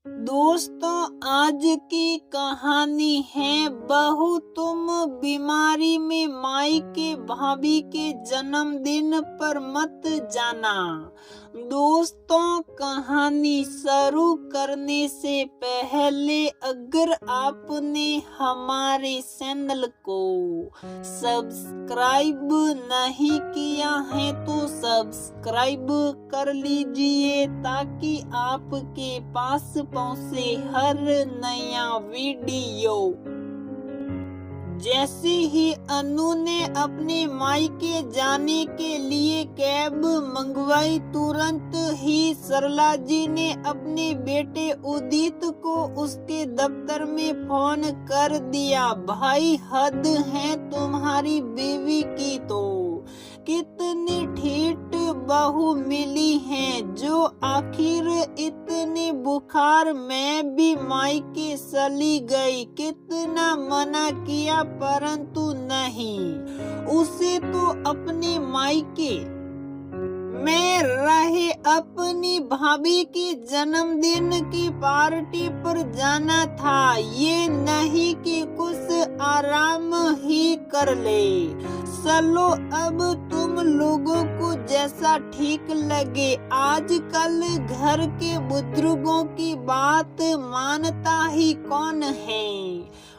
दोस्तों, आज की कहानी है बहू तुम बीमारी में मायके भाभी के जन्मदिन पर मत जाना। दोस्तों, कहानी शुरू करने से पहले अगर आपने हमारे चैनल को सब्सक्राइब नहीं किया है तो सब्सक्राइब कर लीजिए ताकि आपके पास पहुंचे हर नया वीडियो। जैसे ही अनु ने अपने मायके जाने के लिए कैब मंगवाई, तुरंत ही सरला जी ने अपने बेटे उदित को उसके दफ्तर में फोन कर दिया। भाई, हद है तुम्हारी बीवी की तो। कितनी ठीठ बहू मिली है जो आखिर इतने बुखार में भी मायके चली गई। कितना मना किया परंतु नहीं, उसे तो अपने मायके में रहे अपनी भाभी की जन्मदिन की पार्टी पर जाना था। ये नहीं कि कुछ आराम ही कर ले। चलो, अब तुम लोगों को जैसा ठीक लगे। आजकल घर के बुजुर्गों की बात मानता ही कौन है।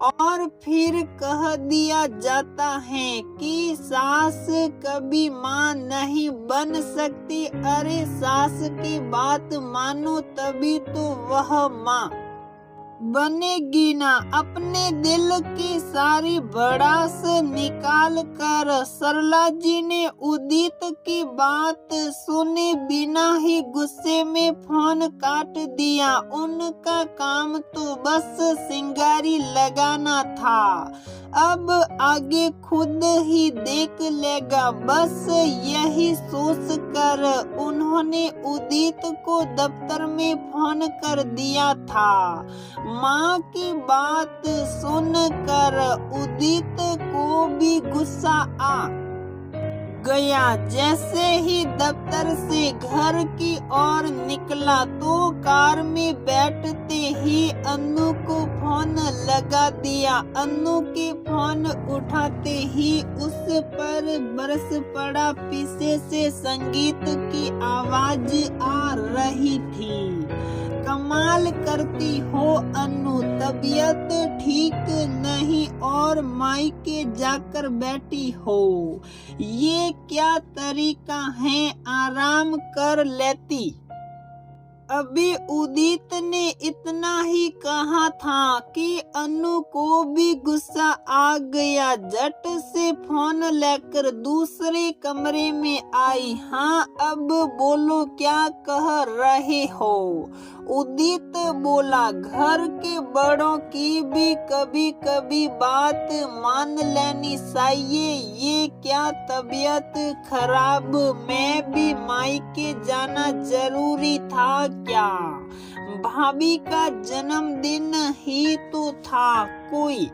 और फिर कह दिया जाता है कि सास कभी माँ नहीं बन सकती। अरे, सास की बात मानो तभी तो वह माँ बनेगी ना। अपने दिल की सारी भड़ास निकाल कर सरला जी ने उदित की बात सुने बिना ही गुस्से में फोन काट दिया। उनका काम तो बस सिंगारी लगाना था, अब आगे खुद ही देख लेगा। बस यही सोच कर उन्होंने उदित को दफ्तर में फोन कर दिया था। माँ की बात सुनकर उदित को भी गुस्सा आ गया। जैसे ही दफ्तर से घर की ओर निकला तो कार में बैठते ही अनु को फोन लगा दिया। अनु के फोन उठाते ही उस पर बरस पड़ा। पीछे से संगीत की आवाज आ रही थी। कमाल करती हो अनु, तबीयत ठीक नहीं और मायके जाकर बैठी हो। ये क्या तरीका है, आराम कर लेती। अभी उदित ने इतना ही कहा था कि अनु को भी गुस्सा आ गया। झट से फोन लेकर दूसरे कमरे में आई। हाँ, अब बोलो, क्या कह रहे हो। उदित बोला, घर के बड़ों की भी कभी कभी बात मान लेनी चाहिए। ये क्या तबीयत खराब में भी मायके जाना जरूरी था क्या। भाभी का जन्मदिन ही तो था, कोई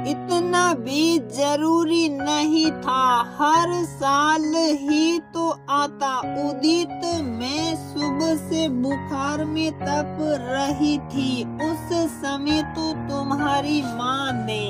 इतना भी जरूरी नहीं था। हर साल ही तो आता। उदित, मैं सुबह से बुखार में तप रही थी। उस समय तो तुम्हारी माँ ने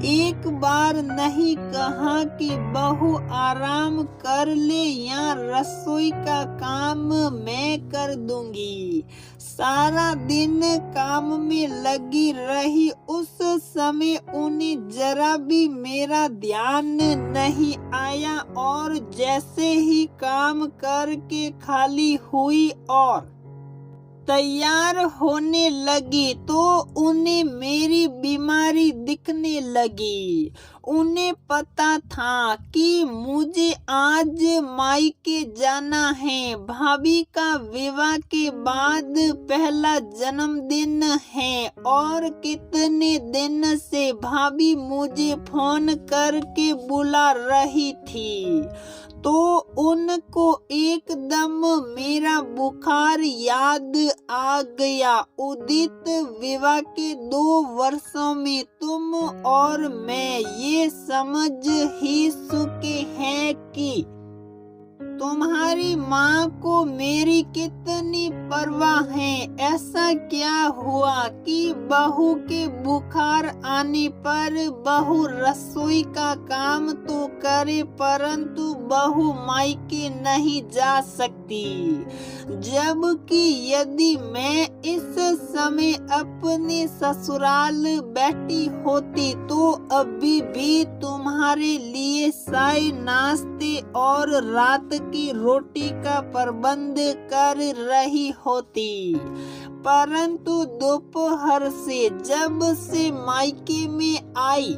एक बार नहीं कहा कि बहू आराम कर ले या रसोई का काम मैं कर दूंगी। सारा दिन काम में लगी रही। उस समय उन्हें जरा भी मेरा ध्यान नहीं आया और जैसे ही काम करके खाली हुई और तैयार होने लगी तो उन्हें मेरी बीमारी दिखने लगी। उन्हें पता था कि मुझे आज मायके जाना है। भाभी का विवाह के बाद पहला जन्मदिन है और कितने दिन से भाभी मुझे फोन करके बुला रही थी तो उनको एकदम मेरा बुखार याद आ गया। उदित, विवाह के 2 वर्षों में तुम और मैं ये समझ ही चुके हैं कि तुम्हारी माँ को मेरी कितनी परवाह है। ऐसा क्या हुआ कि बहू के बुखार आने पर बहू रसोई का काम तो करे परंतु बहू मायके नहीं जा सकती, जबकि यदि मैं इस समय अपने ससुराल बैठी होती तो अभी भी तुम्हारे लिए चाय नाश्ते और रात की रोटी का प्रबंध कर रही होती। परंतु दोपहर से जब से मायके में आई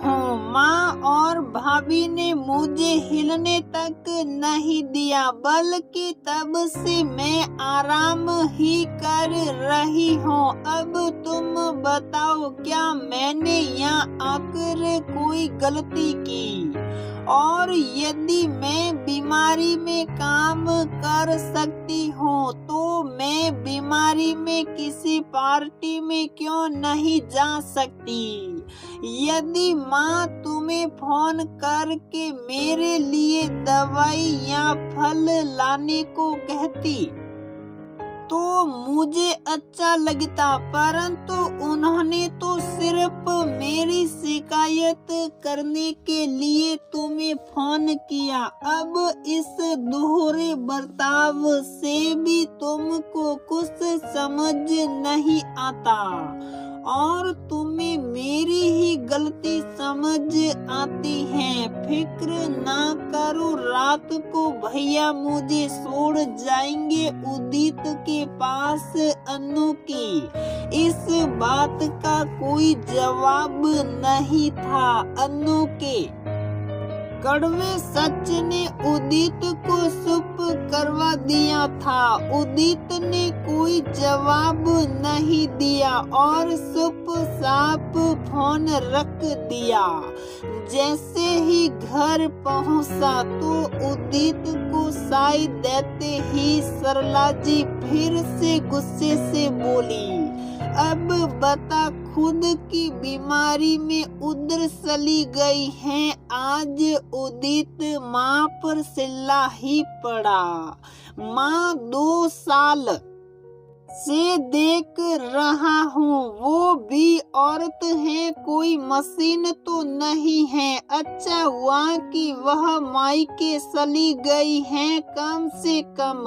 हूँ, माँ और भाभी ने मुझे हिलने तक नहीं दिया, बल्कि तब से मैं आराम ही कर रही हूँ। अब तुम बताओ, क्या मैंने यहाँ आकर कोई गलती की? और यदि मैं बीमारी में काम कर सकती हूँ तो मैं बीमारी में किसी पार्टी में क्यों नहीं जा सकती? यदि माँ तुम्हें फोन करके मेरे लिए दवाई या फल लाने को कहती तो मुझे अच्छा लगता, परंतु उन्होंने तो सिर्फ मेरी शिकायत करने के लिए तुम्हें फोन किया। अब इस दोहरे बर्ताव से भी तुमको कुछ समझ नहीं आता और तुम्हें मेरी ही गलती समझ आती है। फिक्र ना करो, रात को भैया मुझे छोड़ जाएंगे उदित के पास अन्नू की। इस बात का कोई जवाब नहीं था। अन्नू के कड़वे सच ने उदित को चुप करवा दिया था। उदित ने कोई जवाब नहीं दिया और चुपचाप फोन रख दिया। जैसे ही घर पहुंचा तो उदित को चाय देते ही सरला जी फिर से गुस्से से बोली, अब बता, खुद की बीमारी में उधर चली गई है। आज उदित माँ पर सिल्ला ही पड़ा। माँ 2 साल से देख रहा हूँ, वो भी औरत है, कोई मशीन तो नहीं है। अच्छा हुआ कि वह मायके चली गई है, कम से कम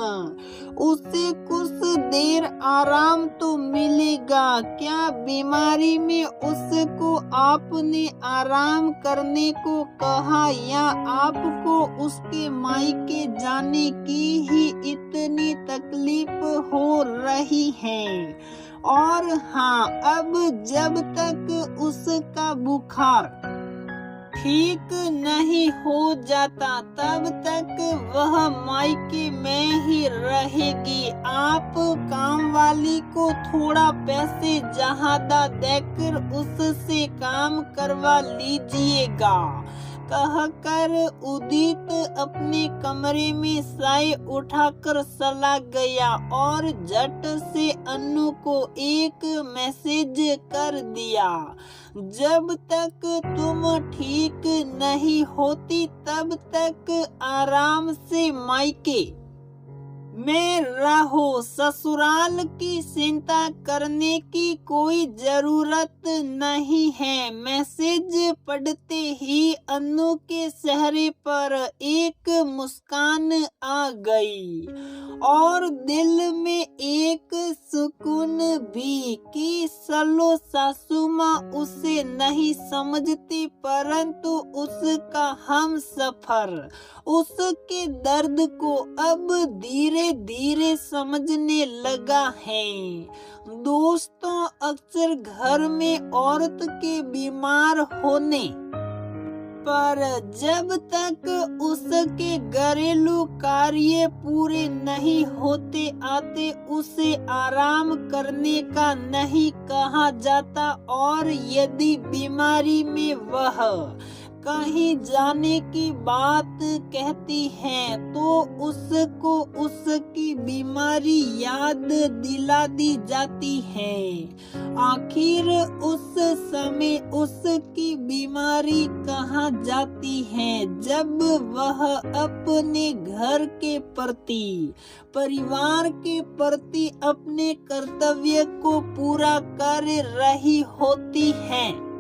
उसे कुछ देर आराम तो मिलेगा। क्या बीमारी में उसको आपने आराम करने को कहा या आपको उसके मायके जाने की ही इतनी तकलीफ हो रही है? और हाँ, अब जब तक उसका बुखार ठीक नहीं हो जाता तब तक वह मायके में ही रहेगी। आप काम वाली को थोड़ा पैसे ज्यादा देकर उससे काम करवा लीजिएगा, कहकर उदित अपने कमरे में चाय उठाकर चला गया और झट से अन्नू को एक मैसेज कर दिया, जब तक तुम ठीक नहीं होती तब तक आराम से मायके में रहो, ससुराल की चिंता करने की कोई जरूरत नहीं है। मैसेज पढ़ते ही अन्नू के चेहरे पर एक मुस्कान आ गई और दिल में एक सुकून भी कि चलो सासू माँ उसे नहीं समझती परंतु उसका हम सफर उसके दर्द को अब धीरे धीरे समझने लगा है। दोस्तों, अक्सर घर में औरत के बीमार होने पर जब तक उसके घरेलू कार्य पूरे नहीं होते आते उसे आराम करने का नहीं कहा जाता और यदि बीमारी में वह कहीं जाने की बात कहती है तो उसको उसकी बीमारी याद दिला दी जाती है। आखिर उस समय उसकी बीमारी कहाँ जाती है जब वह अपने घर के प्रति, परिवार के प्रति अपने कर्तव्य को पूरा कर रही होती है।